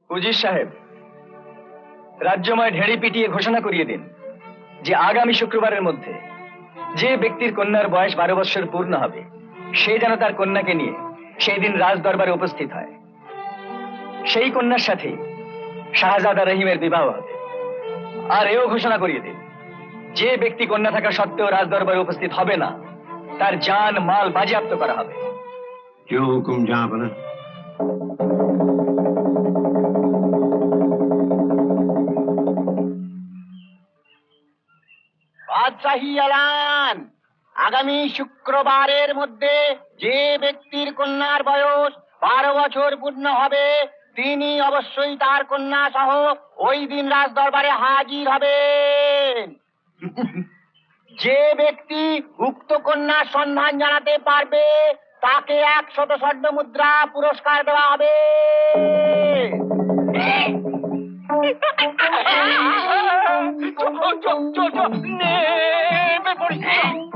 উজির সাহেব, রাজ্যময় ঢেড়ি পিটিয়ে ঘোষণা করিয়ে দিন যে আগামী শুক্রবারের মধ্যে যে ব্যক্তির কন্যার বয়স 12 বৎসর পূর্ণ হবে সে যেন তার কন্যাকে নিয়ে সেই দিন রাজ দরবারে উপস্থিত হয়। সেই কন্যার সাথে শাহজাদা রহিমের বিবাহ হবে। আর এও ঘোষণা করিয়ে দিন যে ব্যক্তি কন্যা থাকা সত্ত্বেও রাজ দরবারে উপস্থিত হবে না তার জান মাল বাজেয়াপ্ত করা হবে। जो हुकुम জাহাপনা। বাদশাহী এলান, আগামী শুক্রবারের মধ্যে যে ব্যক্তির কন্যার বয়স 12 বছর পূর্ণ হবে তিনি অবশ্যই তার কন্যা সহ ওই দিন রাজ দরবারে হাজির হবেন। যে ব্যক্তি উক্ত কন্যার সন্ধান জানাতে পারবে তাকে 100 স্বর্ণ মুদ্রা পুরস্কার দেওয়া হবে।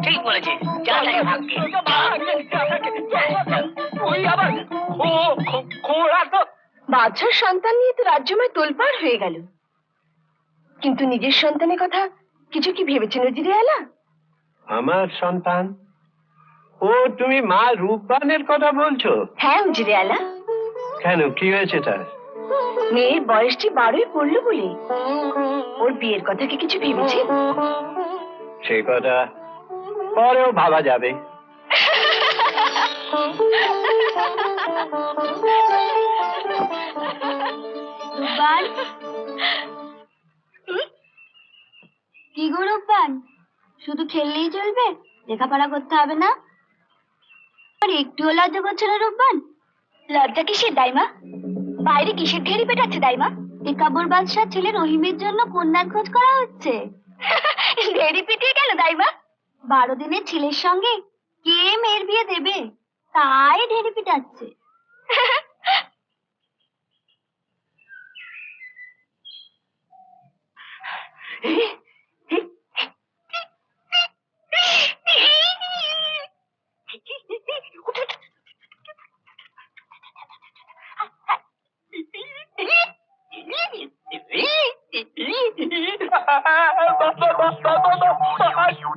ঠিক বলেছে। বাদশার সন্তান নিয়ে তো রাজ্যময় তোলপাড় হয়ে গেল, কিন্তু নিজের সন্তানের কথা কিছু কি ভেবেছেন উজিরে আলা? আমার সন্তান? ও, তুমি মা রূপবানের কথা বলছো? হ্যাঁ উজিরে আলা। কেন, কি হয়েছে তার? মেয়ের বয়সটি 12ই পড়লো বলে ওর বিয়ের কথা কি কিছু ভেবেছেন? সেই কথা পরেও ভাবা যাবে। কি গো রূপবান, শুধু খেললেই চলবে? লেখাপড়া করতে হবে না? আর একটুও লজ্জা করছে না রূপবান? লজ্জা কিসের দাইমা? বাইরে কিসের ঢেড়ি পেটাচ্ছে দাইমা? টেকাবুর বাদশার ছেলে রহিমের জন্য কন্যার খোঁজ করা হচ্ছে। ঢেড়ি পিটিয়ে গেল দাইমা? 12 দিনের ছেলের সঙ্গে কে মেয়ের বিয়ে দেবে তাই ঢেড়ি পিটাচ্ছে।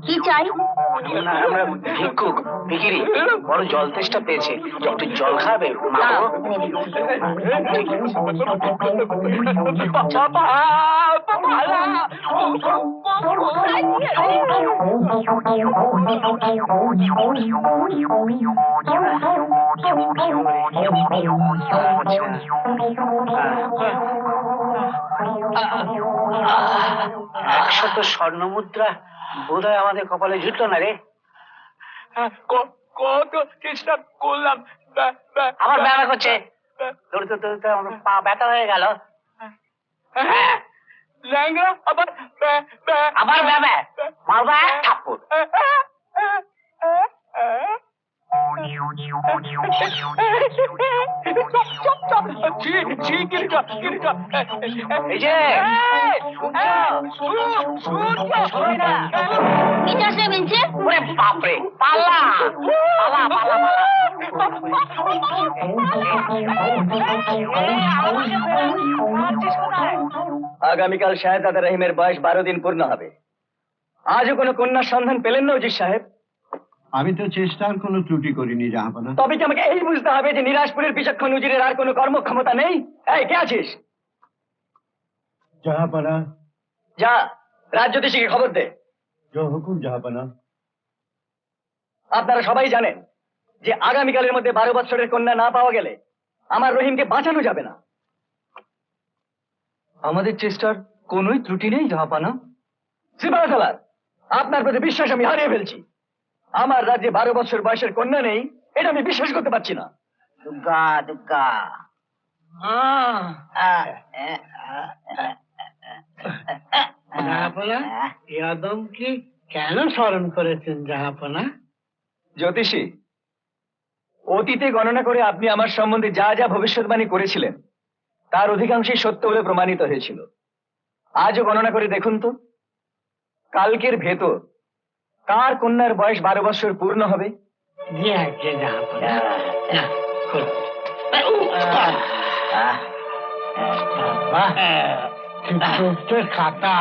কি চাই? আমরা ভিক্ষুক, ভিখিরি, বড় জল তেষ্টা পেয়েছে, একটু জল খাবে? একশত স্বর্ণ মুদ্রা বোধ হয় আমাদের কপালে জুটলো না রে। কত চেষ্টা করলাম, আবার ব্যথা করছে। দৌড়তে দৌড়তে আমার পা ব্যথা হয়ে গেল। আবার ব্যাবে মারবা এক থাপ্পড়। এই যে বাপরে, পালা পালা পালা পালা। আগামীকাল শাহজাদা রহিমের বয়স 12 দিন পূর্ণ হবে। আজও কোনো কন্যার সন্ধান পেলেন না উজির সাহেব? আমি তো চেষ্টার কোনো ত্রুটি করিনি জাহাপনা। তবে কি আমাকে এই বুঝতে হবে যে নিরাজপুরের বিচক্ষণ উজিরের আর কোনো কর্মক্ষমতা নেই? এই, কে আছিস? জাহাপনা। যা রাজ্যদেশীকে খবর দে। जो हुकुम জাহাপনা। আপনারা সবাই জানেন যে আগামীকালের মধ্যে 12 বৎসরের কন্যা না পাওয়া গেলে আমার রহিমকে বাঁচানো যাবে না। আমাদের চেষ্টার কোনোই ত্রুটি নেই জাহাপানা। সিপাহসালার, আপনার প্রতি বিশ্বাস আমি হারিয়ে ফেলছি। আমার রাজ্যে 12 বছর বয়সের কন্যা নেই, এটা আমি বিশ্বাস করতে পারছি না। দুগ্গা দুগ্গা। জাহাপনা, এই আদমকে কেন স্মরণ করেছেন জাহাপনা? জ্যোতিষী, অতীতে গণনা করে আপনি আমার সম্বন্ধে যা যা ভবিষ্যৎবাণী করেছিলেন তার অধিকাংশই সত্য বলে প্রমাণিত হয়েছিল। আজও গণনা করে দেখুন তো, কালকের ভেতর কার কন্যার বয়স 12 বছর পূর্ণ হবে? জি আজ্ঞে জাহাপনা। চিত্রগুপ্তের খাতা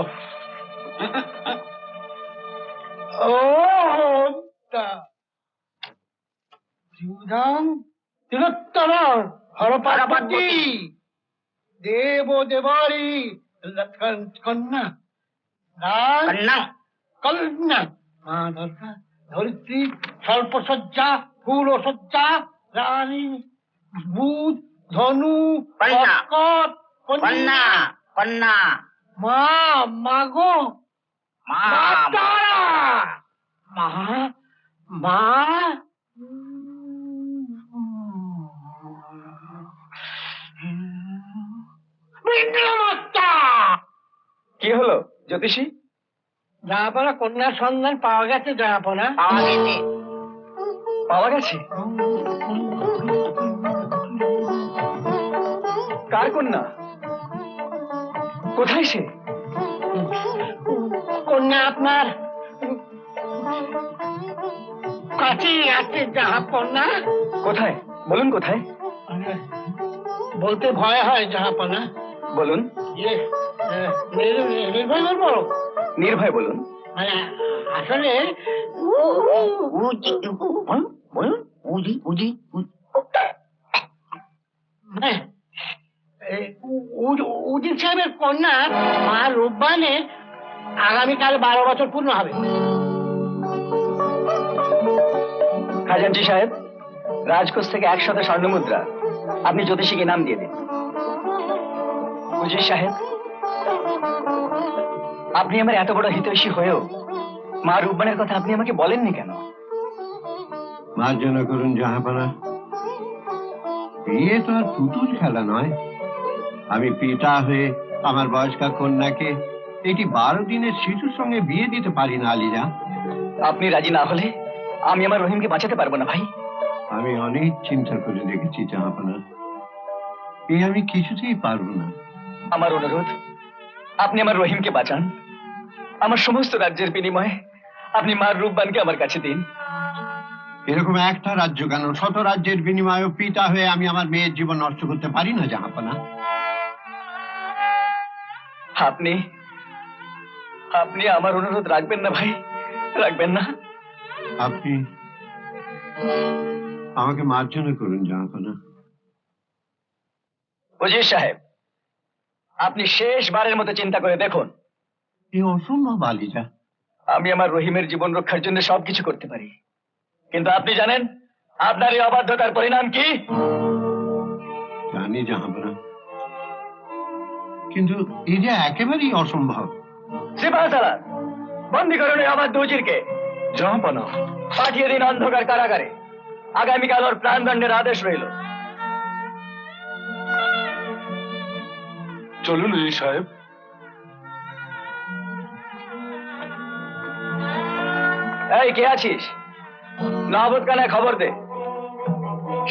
উফ। ও জীবধাম তিলোত্তর হরপার্বতী দেব দেবারি কন্যা কন্যা কন্যা মা দুর্গা ধরিত্রী স্বল্পসজ্জা ফুলসজ্জা রানী বুধ ধনু কন্যা। কর্কট কন্যা কন্যা মা মাগো মা তারা মা মা বিক্রমাত্মা কি হলো জ্যোতিষী? জাহাপনা কন্যার সন্ধান পাওয়া গেছে জাহাপনা পাওয়া গেছে। পাওয়া গেছে? কার কন্যা? কোথায় সে? কন্যা আপনার কাছেই আছে জাহাপনা কোথায় বলুন, কোথায়? বলতে ভয় হয় জাহাপনা বলুন, নির্ভয় বলবো নির্ভয় বলুন। মানে আসলে উজি বলুন বলুন উজি উজি মানে, উজির সাহেবের কন্যা মা রূপবানে আগামীকাল 12 বছর পূর্ণ হবে। খাজানজি সাহেব, রাজকোষ থেকে 100 স্বর্ণ মুদ্রা আপনি জ্যোতিষীকে নাম দিয়ে দিন। উজির সাহেব, আপনি আমার এত বড় হিতৈষী হয়েও মা রূপবানের কথা আপনি আমাকে বলেননি কেন? মার্জনা করুন জাহাপনা। বিয়ে তো আর পুতুল খেলা নয়। আমি পিতা হয়ে আমার বয়স্কা কন্যাকে এটি 12 দিনের শিশুর সঙ্গে বিয়ে দিতে পারি না আলিজা। আপনি রাজি না হলে আমি আমার রহিমকে বাঁচাতে পারবো না ভাই। আমি অনেক চিন্তা করে দেখেছি জাহাপনা, আমি কিছুতেই পারবো না। আমার অনুরোধ, আপনি আমার রহিমকে বাঁচান। আমার সমস্ত রাজ্যের বিনিময়ে আপনি মার রূপবানকে আমার কাছে দিন। এরকম একটা রাজ্য কেন, 100 রাজ্যের বিনিময়ে পিতা হয়ে আমি আমার মেয়ের জীবন নষ্ট করতে পারি না জাহাপনা। আপনি আপনি আমার অনুরোধ রাখবেন না ভাই, রাখবেন না? আপনি আমাকে মার্জনা করুন জাহাপনা। উজির সাহেব, আপনি শেষবারের মতো চিন্তা করে দেখুন। এই অসম্ভব আলিজা। আমি আমার রহিমের জীবন রক্ষার জন্য সবকিছু করতে পারি, কিন্তু আপনি জানেন আপনার এই অবাধ্যতার পরিণাম কি? জানি জাহাপনা, কিন্তু এই যে একেবারেই অসম্ভব। সিপাহসালার, বন্দী করুন এই অবাধ্য উজিরকে। জাহাপনা, পাঠিয়ে দিন অন্ধকার কারাগারে। আগামীকাল ওর প্রাণদণ্ডের আদেশ রইল। চলুন উজির সাহেব। এই কে আছিস? নবতখানায় খবর দে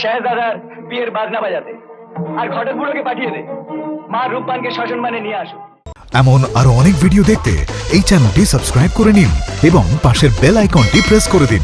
শেহজাদার বিয়ের বাজনা বাজাতে, আর ঘটক বুড়োকে পাঠিয়ে দে মা রূপবানকে শ্মশান মানে নিয়ে আসো। এমন আরো অনেক ভিডিও দেখতে এই চ্যানেলটি সাবস্ক্রাইব করে নিন এবং পাশের বেল আইকনটি প্রেস করে দিন।